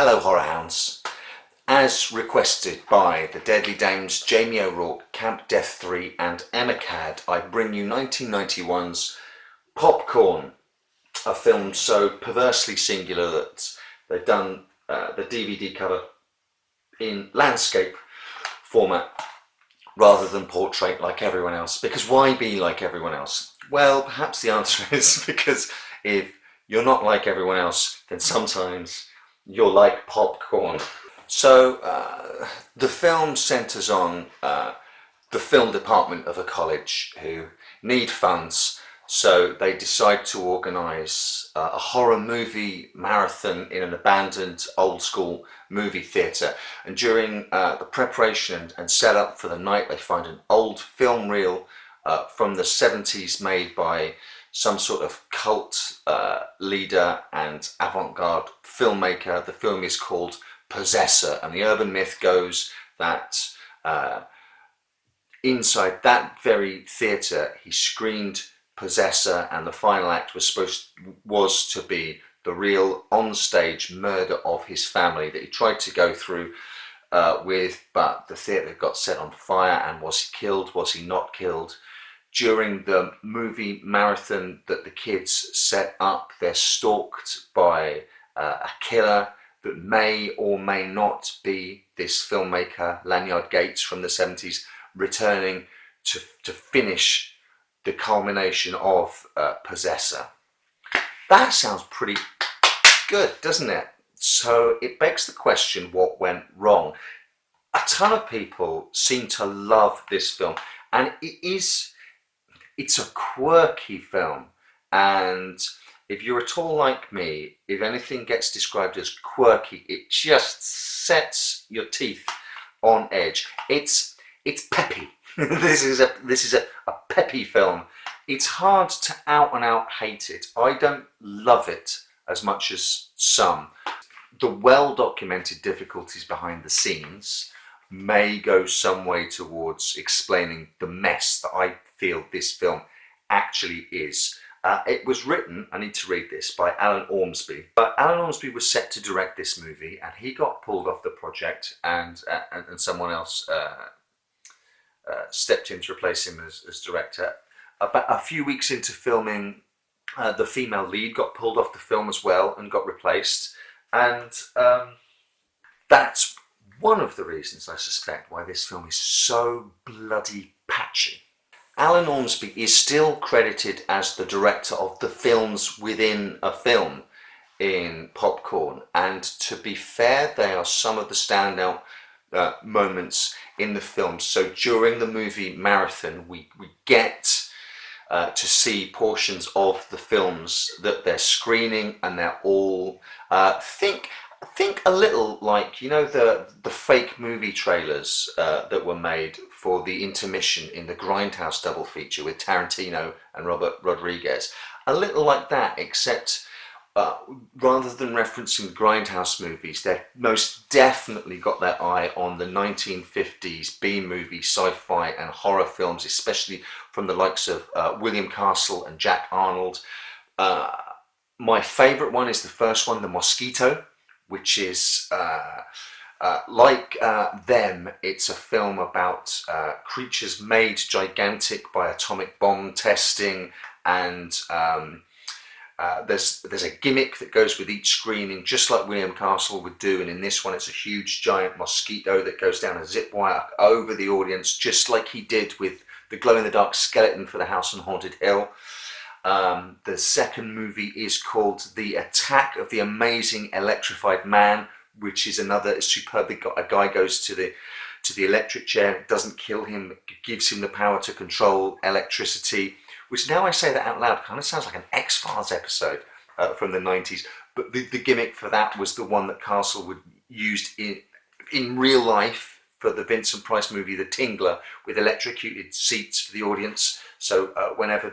Hello Horror Hounds. As requested by the Deadly Dames Jamie O'Rourke, Camp Death 3 and Emma Cadd, I bring you 1991's Popcorn, a film so perversely singular that they've done the DVD cover in landscape format rather than portrait like everyone else. Because why be like everyone else? Well, perhaps the answer is because if you're not like everyone else, then sometimes you're like popcorn. So the film centres on the film department of a college who need funds, so they decide to organise a horror movie marathon in an abandoned old school movie theatre. And during the preparation and setup for the night, they find an old film reel from the 70s made by some sort of cult leader and avant-garde filmmaker. The film is called Possessor, and the urban myth goes that inside that very theatre he screened Possessor, and the final act was to be the real on-stage murder of his family that he tried to go through with, but the theatre got set on fire. And was he killed? Was he not killed? During the movie marathon that the kids set up, they're stalked by a killer that may or may not be this filmmaker, Lanyard Gates, from the 70s, returning to finish the culmination of Possessor. That sounds pretty good, doesn't it? So it begs the question, what went wrong? A ton of people seem to love this film, and it's a quirky film, and if you're at all like me, if anything gets described as quirky, it just sets your teeth on edge. It's peppy. This is a peppy film. It's hard to out and out hate it. I don't love it as much as some. The well-documented difficulties behind the scenes may go some way towards explaining the mess that I feel this film actually is. It was written, I need to read this, by Alan Ormsby. But Alan Ormsby was set to direct this movie, and he got pulled off the project, and someone else stepped in to replace him as director. About a few weeks into filming, the female lead got pulled off the film as well and got replaced. And that's one of the reasons, I suspect, why this film is so bloody patchy. Alan Ormsby is still credited as the director of the films within a film in Popcorn, and to be fair, they are some of the standout moments in the film. So during the movie marathon, we get to see portions of the films that they're screening, and they're all think a little like, you know, the fake movie trailers that were made for the intermission in the Grindhouse double feature with Tarantino and Robert Rodriguez. A little like that, except rather than referencing the Grindhouse movies, they've most definitely got their eye on the 1950s B-movie, sci-fi and horror films, especially from the likes of William Castle and Jack Arnold. My favourite one is the first one, The Mosquito, which is like them. It's a film about creatures made gigantic by atomic bomb testing, and there's a gimmick that goes with each screening, just like William Castle would do. And in this one, it's a huge giant mosquito that goes down a zip wire over the audience, just like he did with the glow-in-the-dark skeleton for the House on Haunted Hill. The second movie is called The Attack of the Amazing Electrified Man, which is another superb. A guy goes to the electric chair, it doesn't kill him, it gives him the power to control electricity, which, now I say that out loud, kind of sounds like an X-Files episode from the 90s. But the gimmick for that was the one that Castle would used in real life for the Vincent Price movie The Tingler, with electrocuted seats for the audience. So whenever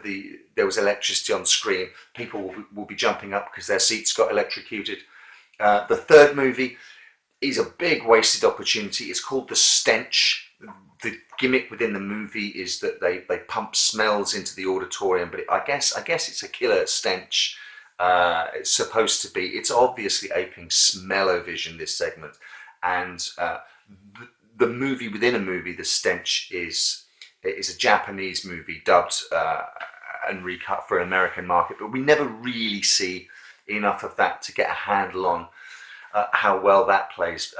there was electricity on screen, people will be jumping up because their seats got electrocuted. The third movie is a big wasted opportunity. It's called The Stench. The gimmick within the movie is that they pump smells into the auditorium, but I guess it's a killer stench. It's supposed to be. It's obviously aping Smell-O-Vision, this segment, and the movie within a movie. The Stench is a Japanese movie dubbed and recut for an American market, but we never really see enough of that to get a handle on how well that plays.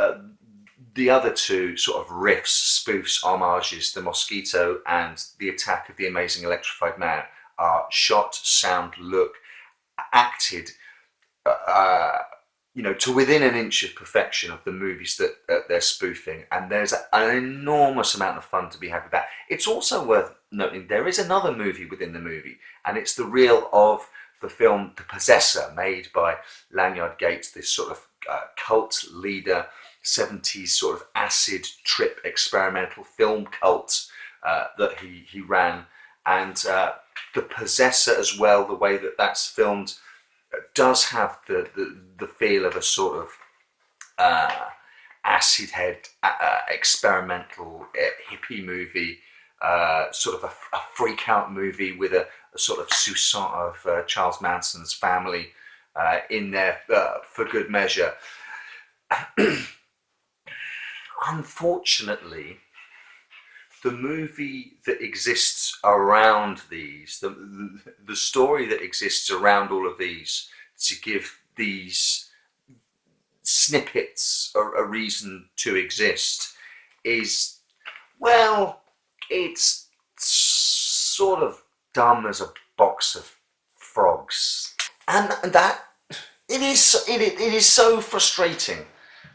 The other two sort of riffs, spoofs, homages, The Mosquito and The Attack of the Amazing Electrified Man, are shot, sound, look, acted, to within an inch of perfection of the movies that they're spoofing, and there's an enormous amount of fun to be had with that. It's also worth noting there is another movie within the movie, and it's the reel of the film The Possessor, made by Lanyard Gates, this sort of cult leader, 70s sort of acid trip experimental film cult that he ran, and The Possessor as well, the way that that's filmed, does have the feel of a sort of acid head experimental hippie movie, sort of a freak out movie with a sort of soupçon of Charles Manson's family in there for good measure. Unfortunately, the movie that exists around these, the story that exists around all of these, to give these snippets a reason to exist, is, well, it's sort of dumb as a box of frogs, and that it is so frustrating,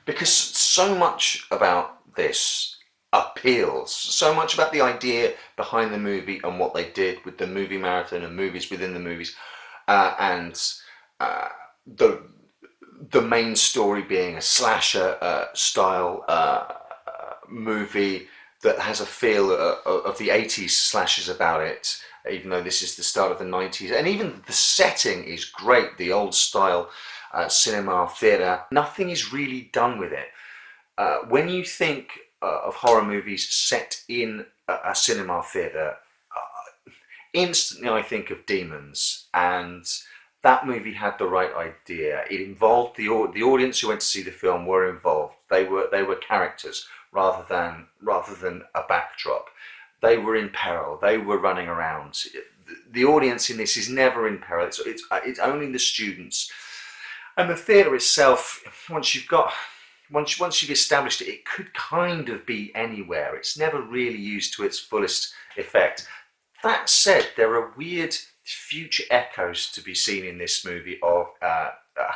because so much about this appeals, so much about the idea behind the movie and what they did with the movie marathon and movies within the movies, and the main story being a slasher style movie that has a feel of the 80s slashers about it, even though this is the start of the 90s, and even the setting is great, the old style cinema theatre. Nothing is really done with it. When you think of horror movies set in a cinema theatre, instantly I think of Demons, and that movie had the right idea. It involved the audience who went to see the film were involved. They were characters rather than a backdrop. They were in peril. They were running around. The audience in this is never in peril. It's only the students. And the theatre itself, once you've established it, it could kind of be anywhere. It's never really used to its fullest effect. That said, there are weird future echoes to be seen in this movie of a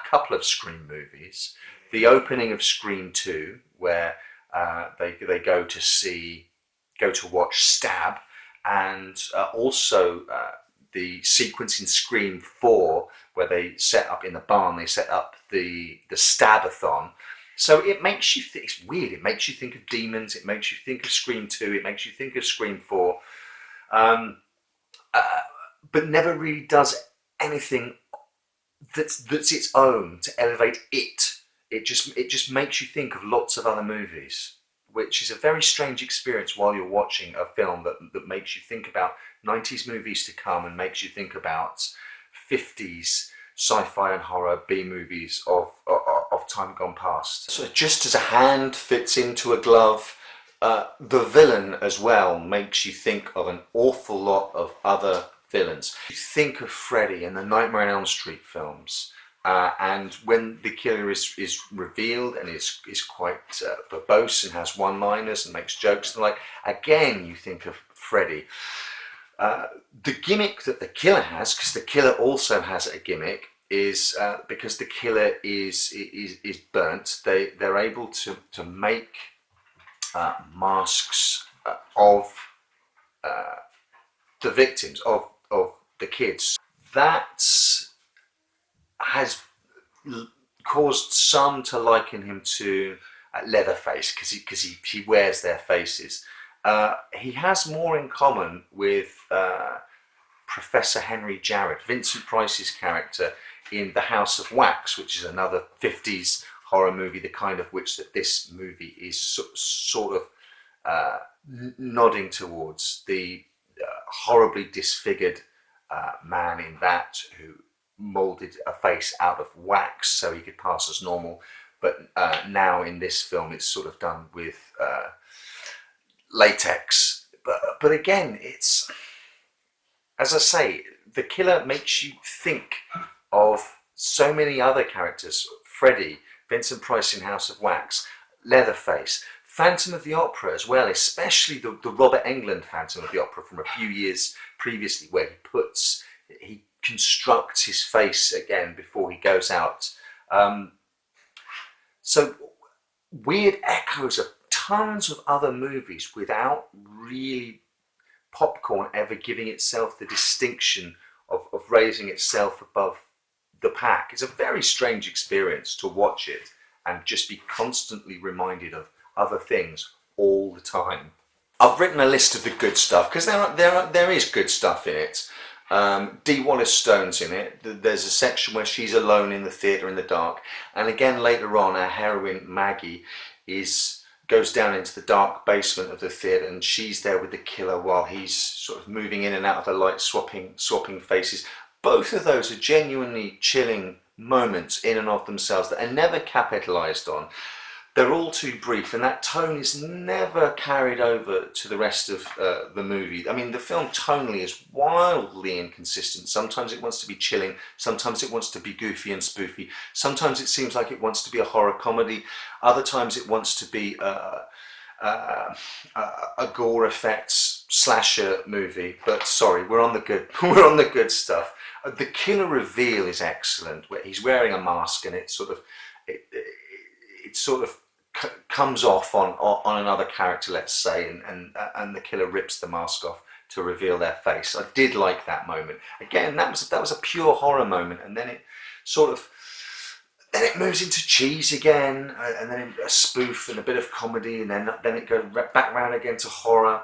couple of Scream movies. The opening of Scream 2, where they go to watch Stab, and also the sequence in Scream 4 where they set up in the barn, they set up the Stabathon. So it makes you think, it's weird, it makes you think of Demons, it makes you think of Scream 2, it makes you think of Scream 4, but never really does anything that's its own to elevate it. It just makes you think of lots of other movies, which is a very strange experience while you're watching a film that makes you think about 90s movies to come and makes you think about 50s sci-fi and horror B movies of time gone past. So just as a hand fits into a glove, the villain as well makes you think of an awful lot of other villains. You think of Freddy in the Nightmare on Elm Street films, and when the killer is revealed and is quite verbose and has one-liners and makes jokes and again you think of Freddy. The gimmick that the killer has, because the killer also has a gimmick, is because the killer is burnt. They're able to make masks of the victims, of the kids. That has caused some to liken him to Leatherface, because he wears their faces. He has more in common with Professor Henry Jarrett, Vincent Price's character in The House of Wax, which is another 50s horror movie, the kind of which that this movie is sort of nodding towards. The horribly disfigured man in that, who moulded a face out of wax so he could pass as normal. But now in this film, it's sort of done with latex. But again, it's, as I say, the killer makes you think of so many other characters. Freddy, Vincent Price in House of Wax, Leatherface, Phantom of the Opera as well, especially the Robert Englund Phantom of the Opera from a few years previously, where he constructs his face again before he goes out. So weird echoes of tons of other movies without really Popcorn ever giving itself the distinction of raising itself above the pack. It's a very strange experience to watch it and just be constantly reminded of other things all the time. I've written a list of the good stuff because there is good stuff in it. Dee Wallace Stone's in it. There's a section where she's alone in the theatre in the dark, and again later on our heroine Maggie goes down into the dark basement of the theatre, and she's there with the killer while he's sort of moving in and out of the light, swapping faces. Both of those are genuinely chilling moments in and of themselves that are never capitalised on. They're all too brief, and that tone is never carried over to the rest of the movie. I mean, the film tonally is wildly inconsistent. Sometimes it wants to be chilling, sometimes it wants to be goofy and spoofy, sometimes it seems like it wants to be a horror comedy, other times it wants to be a gore effects slasher movie. But sorry, we're on the good stuff. The killer reveal is excellent, where he's wearing a mask and it sort of comes off on another character, let's say, and the killer rips the mask off to reveal their face. I did like that moment. Again, that was a pure horror moment, and then it moves into cheese again, and then a spoof and a bit of comedy, and then it goes back round again to horror.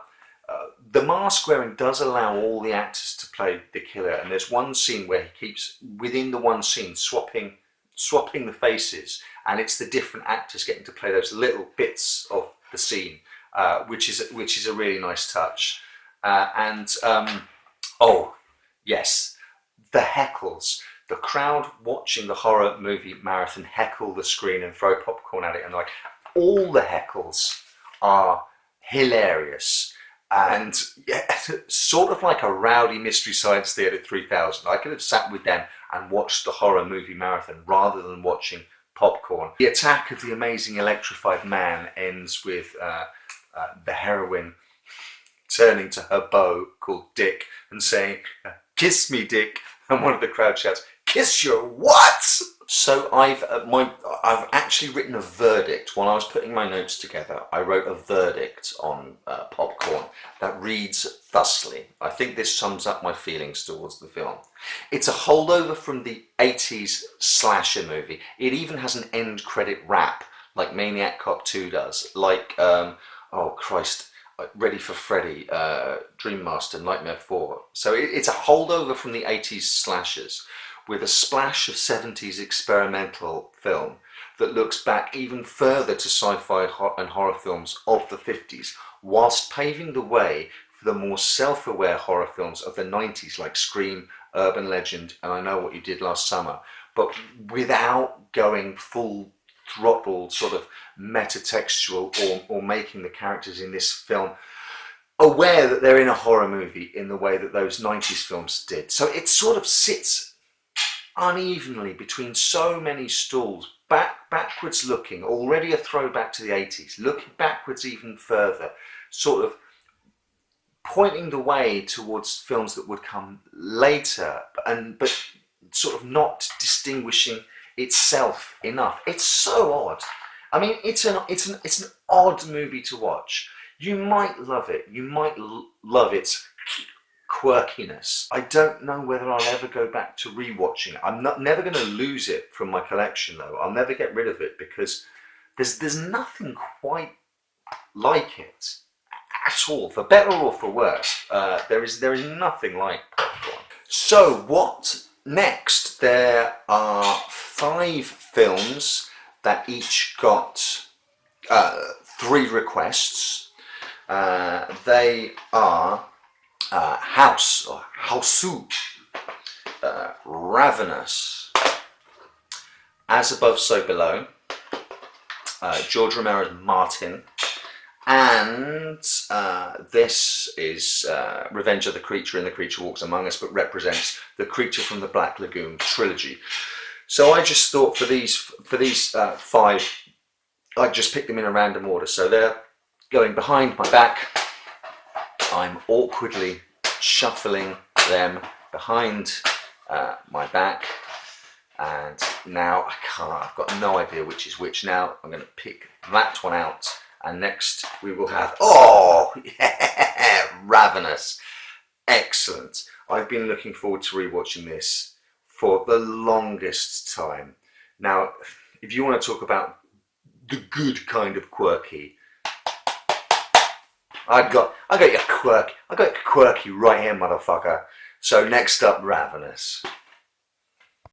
The mask wearing does allow all the actors to play the killer, and there's one scene where he keeps, within the one scene, swapping the faces, and it's the different actors getting to play those little bits of the scene, which is a really nice touch. Oh yes, the heckles. The crowd watching the horror movie marathon heckle the screen and throw popcorn at it, and all the heckles are hilarious. And yeah, sort of like a rowdy Mystery Science Theater 3000. I could have sat with them and watched the horror movie marathon rather than watching popcorn. The attack of the amazing electrified man ends with the heroine turning to her beau called Dick and saying, "Kiss me, Dick," and one of the crowd shouts, "Kiss your what?" So I've actually written a verdict. While I was putting my notes together, I wrote a verdict on Popcorn that reads thusly. I think this sums up my feelings towards the film. It's a holdover from the 80s slasher movie. It even has an end credit rap like Maniac Cop 2 does, like oh Christ, Ready for Freddy, Dream Master, Nightmare 4. So it's a holdover from the 80s slashers, with a splash of 70s experimental film that looks back even further to sci-fi and horror films of the 50s, whilst paving the way for the more self-aware horror films of the 90s like Scream, Urban Legend, and I Know What You Did Last Summer, but without going full throttle sort of metatextual or making the characters in this film aware that they're in a horror movie in the way that those 90s films did. So it sort of sits unevenly between so many stools, backwards looking, already a throwback to the 80s, looking backwards even further, sort of pointing the way towards films that would come later, but sort of not distinguishing itself enough. It's so odd. I mean, it's an odd movie to watch. You might love it. You might love its quirkiness. I don't know whether I'll ever go back to rewatching it. I'm never going to lose it from my collection, though. I'll never get rid of it because there's nothing quite like it at all, for better or for worse. There is nothing like Popcorn. So what next? There are 5 films that each got 3 requests. They are House, or Hausu, Ravenous. As Above, So Below. George Romero's Martin. And this is Revenge of the Creature and the Creature Walks Among Us, but represents the Creature from the Black Lagoon trilogy. So I just thought for these five, I'd just pick them in a random order. So they're going behind my back. I'm awkwardly shuffling them behind my back. And now I've got no idea which is which now. I'm going to pick that one out. And next we will have, oh, yeah, Ravenous. Excellent. I've been looking forward to rewatching this for the longest time. Now, if you want to talk about the good kind of quirky, I got your quirky right here, motherfucker. So next up, Ravenous.